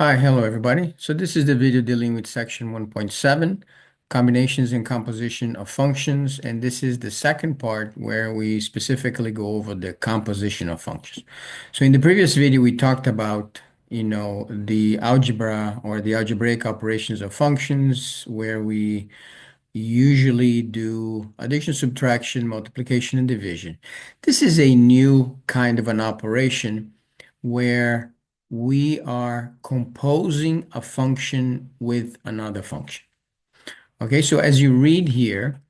Hi, hello everybody. So this is the video dealing with section 1.7, combinations and composition of functions. And this is the second part where we specifically go over the composition of functions. So in the previous video, we talked about, the algebra or the algebraic operations of functions, where we usually do addition, subtraction, multiplication, and division. This is a new kind of an operation where we are composing a function with another function. Okay, so as you read here,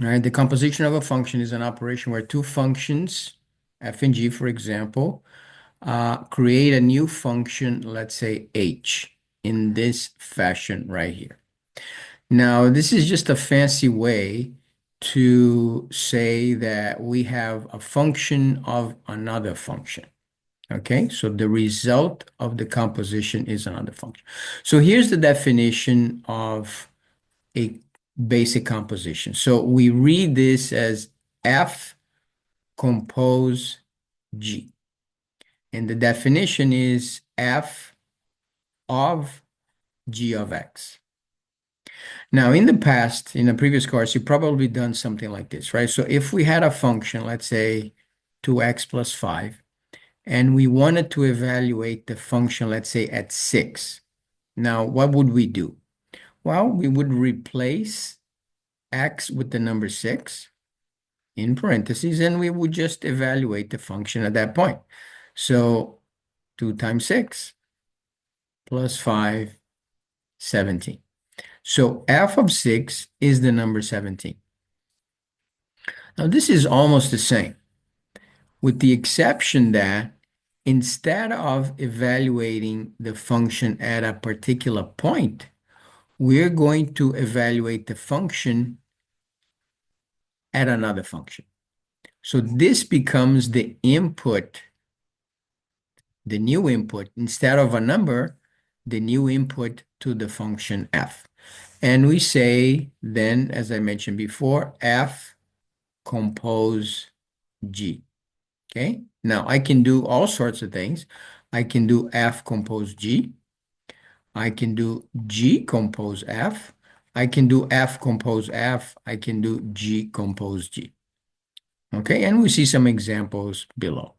all right, the composition of a function is an operation where two functions, f and g, for example, create a new function, let's say h, in this fashion right here. Now, this is just a fancy way to say that we have a function of another function. Okay, so the result of the composition is another function. So here's the definition of a basic composition. So we read this as F compose G. And the definition is F of G of X. Now, in the past, in a previous course, you've probably done something like this, right? So if we had a function, let's say 2x plus 5, and we wanted to evaluate the function, let's say at 6. Now, what would we do? Well, we would replace x with the number 6 in parentheses, and we would just evaluate the function at that point. So 2 times 6 plus 5, 17. So f of 6 is the number 17. Now, this is almost the same, with the exception that instead of evaluating the function at a particular point, we're going to evaluate the function at another function. So this becomes the input, the new input, instead of a number, the new input to the function f. And we say then, as I mentioned before, f compose g. Okay, now I can do all sorts of things. I can do f compose g. I can do G compose F. I can do F compose F. I can do G compose G. Okay, and we see some examples below.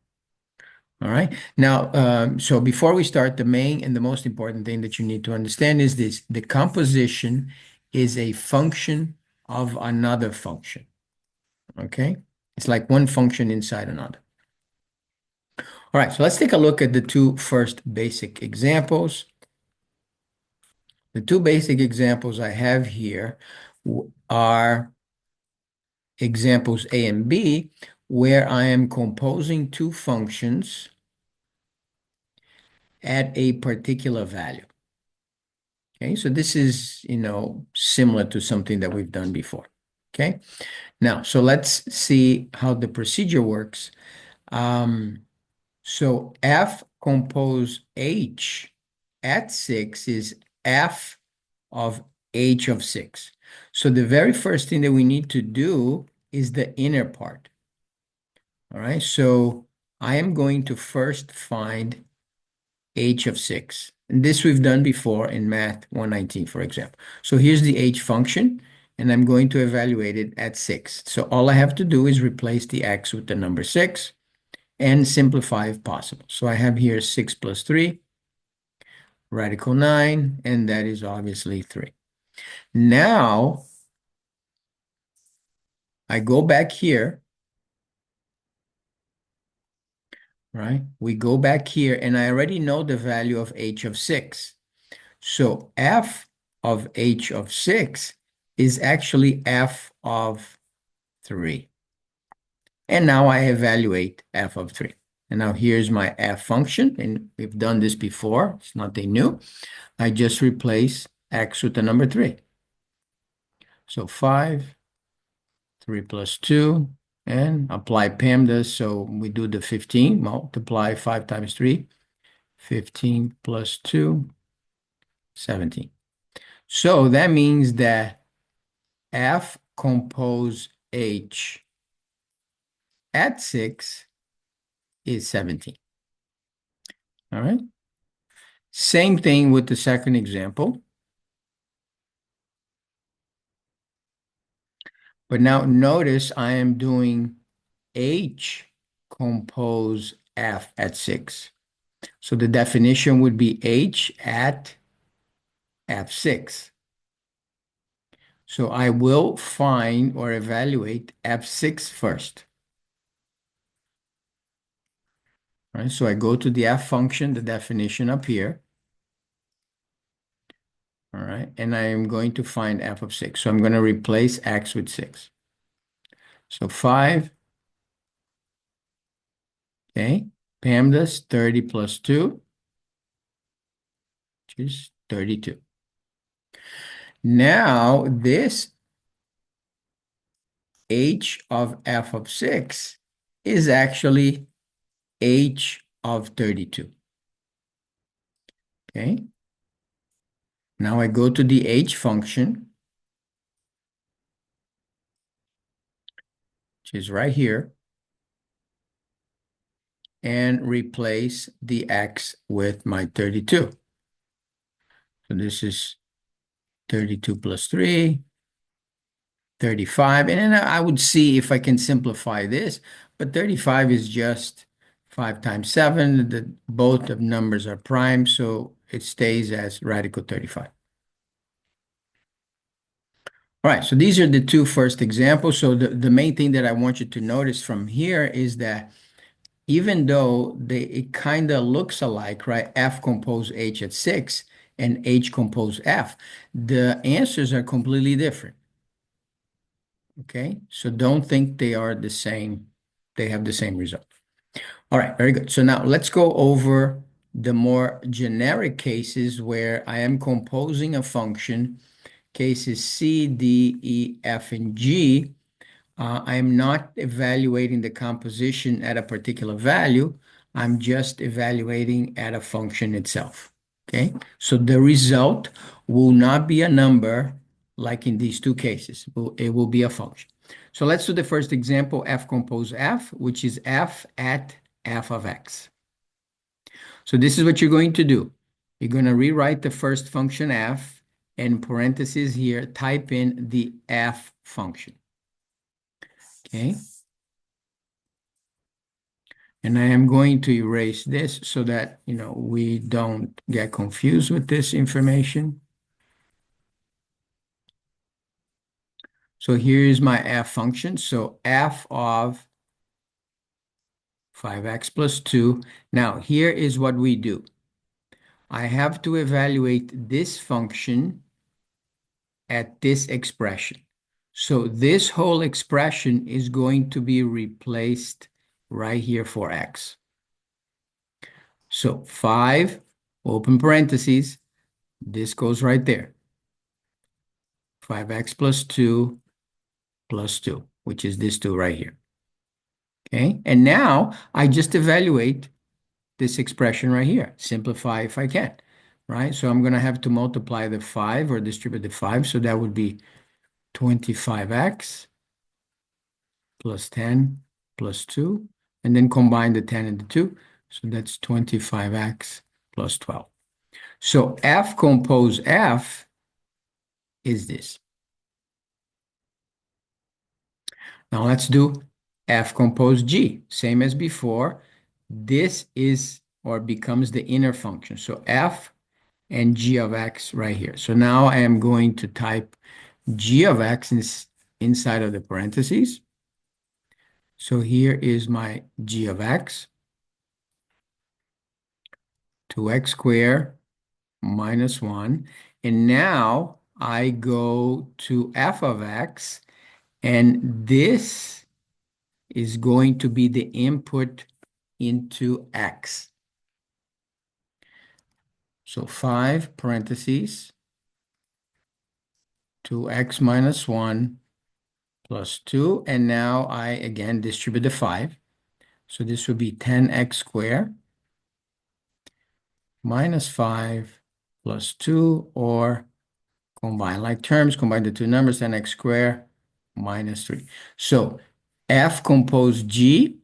All right. Now, so before we start, the main and the most important thing that you need to understand is this: the composition is a function of another function. Okay, it's like one function inside another. All right, so let's take a look at the two first basic examples. The two basic examples I have here are examples A and B, where I am composing two functions at a particular value. Okay, so this is, similar to something that we've done before. Okay, now, so let's see how the procedure works. So F compose H at 6 is F of H of 6. So the very first thing that we need to do is the inner part. All right, so I am going to first find H of 6. And this we've done before in Math 119, for example. So here's the H function, and I'm going to evaluate it at 6. So all I have to do is replace the X with the number 6 and simplify if possible. So I have here 6 plus 3, radical 9, and that is obviously 3. Now, I go back here, right? We go back here, and I already know the value of H of 6. So F of H of 6 is actually F of 3. And now I evaluate F of 3. And now here's my F function, and we've done this before. It's nothing new. I just replace X with the number 3. So 5, 3 plus 2, and apply PEMDAS. So we do the 15, multiply 5 times 3, 15 plus 2, 17. So that means that F compose H at 6 is 17. All right. Same thing with the second example. But now notice I am doing H compose F at 6. So the definition would be H at F6. So I will find or evaluate F6 first. Right? So I go to the F function, the definition up here. All right. And I am going to find F of 6. So I'm going to replace X with 6. So 5. Okay. PEMDAS 30 plus 2, which is 32. Now this H of F of 6 is actually H of 32. Okay. Now I go to the H function, which is right here, and replace the X with my 32. So this is 32 plus 3, 35. And then I would see if I can simplify this, but 35 is just 5 times 7. Both of numbers are prime, so it stays as radical 35. All right, so these are the two first examples. So the main thing that I want you to notice from here is that even though it kind of looks alike, right? F compose H at 6 and H compose F, the answers are completely different. Okay, so don't think they are the same. They have the same result. All right, very good. So now let's go over the more generic cases where I am composing a function, cases C, D, E, F, and G. I am not evaluating the composition at a particular value. I'm just evaluating at a function itself. Okay, so the result will not be a number like in these two cases. It will be a function. So let's do the first example, F compose F, which is F at F of X. So this is what you're going to do. You're going to rewrite the first function F, and parentheses here, type in the F function. Okay. And I am going to erase this so that, we don't get confused with this information. So here is my F function. So F of 5x plus 2. Now, here is what we do. I have to evaluate this function at this expression. So this whole expression is going to be replaced right here for x. So 5, open parentheses, this goes right there. 5x plus 2 plus 2, which is this 2 right here. Okay, and now I just evaluate this expression right here. Simplify if I can, right? So I'm going to have to multiply the 5 or distribute the 5. So that would be 25x plus 10 plus 2, and then combine the 10 and the 2. So that's 25x plus 12. So F compose F is this. Now let's do F compose G. Same as before. This is or becomes the inner function. So F and G of X right here. So now I am going to type G of X inside of the parentheses. So here is my G of X. 2x squared minus 1. And now I go to F of X, and this is going to be the input into X. So 5 parentheses, 2x minus 1 plus 2. And now I again distribute the 5. So this would be 10x squared minus 5 plus 2, or combine like terms, combine the two numbers, 10x squared minus 3. So F compose G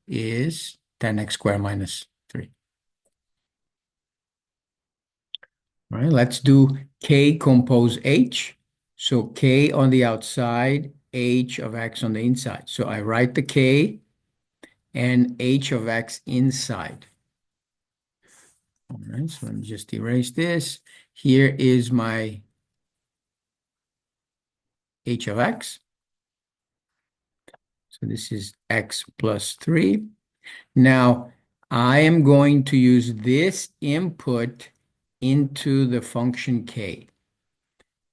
is 10x squared minus 3. All right, let's do K compose H. So K on the outside, H of X on the inside. So I write the K and H of X inside. All right, so let me just erase this. Here is my H of X. So this is X plus 3. Now, I am going to use this input into the function K.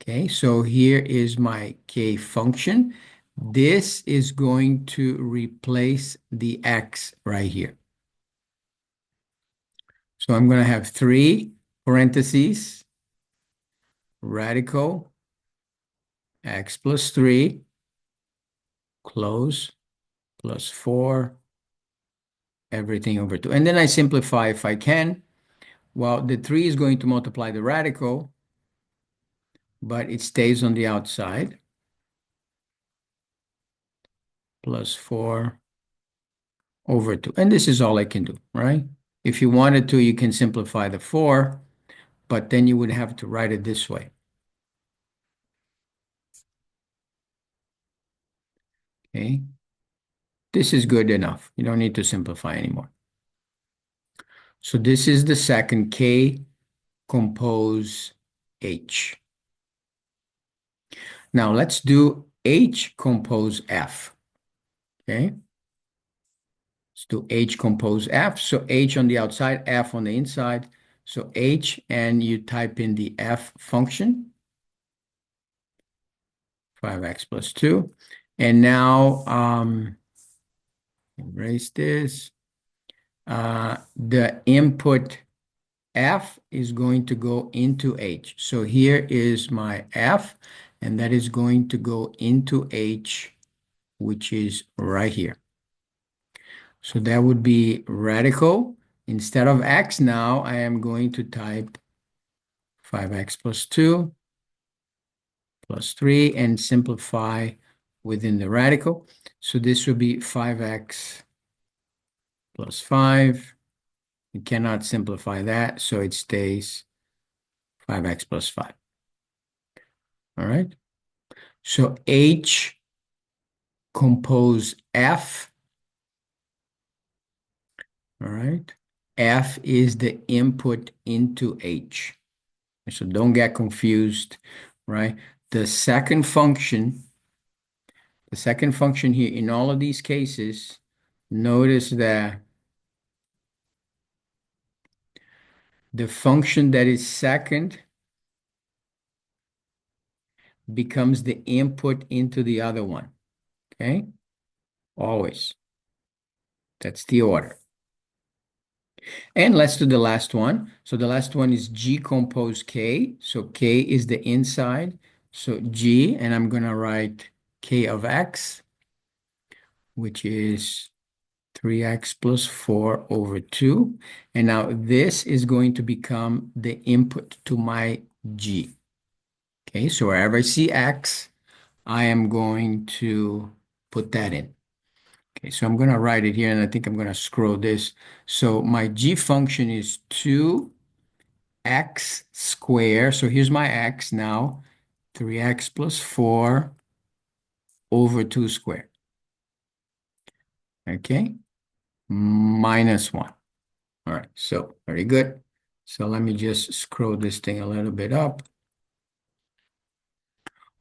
Okay, so here is my K function. This is going to replace the X right here. So I'm going to have 3 parentheses, radical, X plus 3, close, plus 4, everything over 2. And then I simplify if I can. Well, the 3 is going to multiply the radical, but it stays on the outside. Plus 4 over 2. And this is all I can do, right? If you wanted to, you can simplify the 4, but then you would have to write it this way. Okay. This is good enough. You don't need to simplify anymore. So this is the second K compose H. Now let's do H compose F. Okay. Let's do H compose F. So H on the outside, F on the inside. So H, and you type in the F function, 5x plus 2. And now, erase this. The input F is going to go into H. So here is my F, and that is going to go into H, which is right here. So that would be radical. Instead of X now, I am going to type 5x plus 2 plus 3 and simplify within the radical. So this would be 5x plus 5. You cannot simplify that, so it stays 5x plus 5. All right. So H compose F. All right. F is the input into H. So don't get confused, right? The second function here in all of these cases, notice that the function that is second becomes the input into the other one, okay? Always. That's the order. And let's do the last one. So the last one is G compose K. So K is the inside. So G, and I'm going to write K of X, which is 3x plus 4 over 2. And now this is going to become the input to my G. Okay, so wherever I see X, I am going to put that in. Okay, so I'm going to write it here, and I think I'm going to scroll this. So my G function is 2x squared. So here's my X now, 3x plus 4 over 2 squared. Okay, minus 1. All right, so very good. So let me just scroll this thing a little bit up.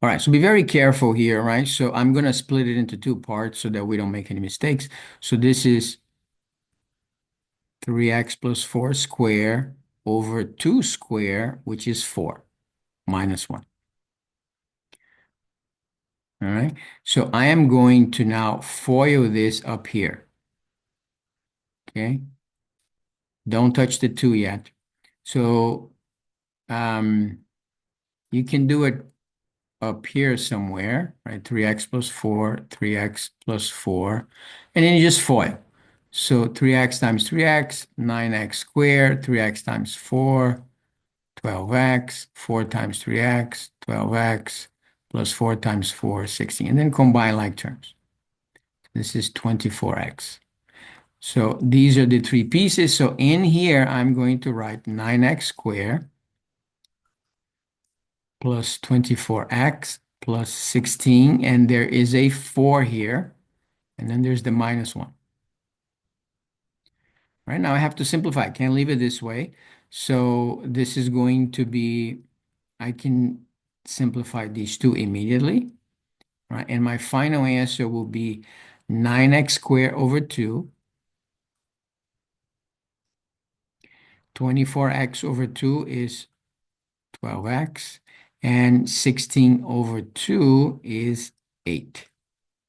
All right, so be very careful here, right? So I'm going to split it into 2 parts so that we don't make any mistakes. So this is 3x plus 4 squared over 2 squared, which is 4, minus 1. All right, so I am going to now FOIL this up here. Okay, don't touch the 2 yet. So you can do it up here somewhere, right? 3x plus 4, 3x plus 4, and then you just FOIL. So 3x times 3x, 9x squared, 3x times 4, 12x, 4 times 3x, 12x, plus 4 times 4, 16, and then combine like terms. This is 24x. So these are the 3 pieces. So in here, I'm going to write 9x squared plus 24x plus 16, and there is a 4 here, and then there's the minus 1. Right now I have to simplify. I can't leave it this way. So this is going to be, I can simplify these two immediately, right? And my final answer will be 9x squared over 2, 24x over 2 is 12x, and 16 over 2 is 8.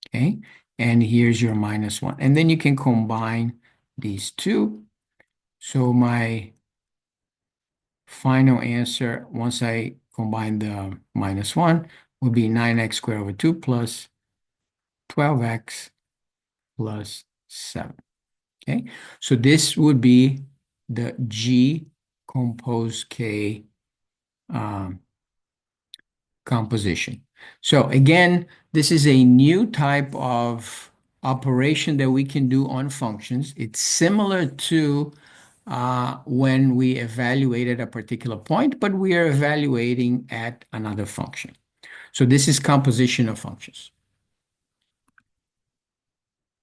Okay, and here's your minus 1. And then you can combine these two. So my final answer, once I combine the minus 1, would be 9x squared over 2 plus 12x plus 7. Okay, so this would be the G composed K composition. So again, this is a new type of operation that we can do on functions. It's similar to when we evaluated a particular point, but we are evaluating at another function. So this is composition of functions.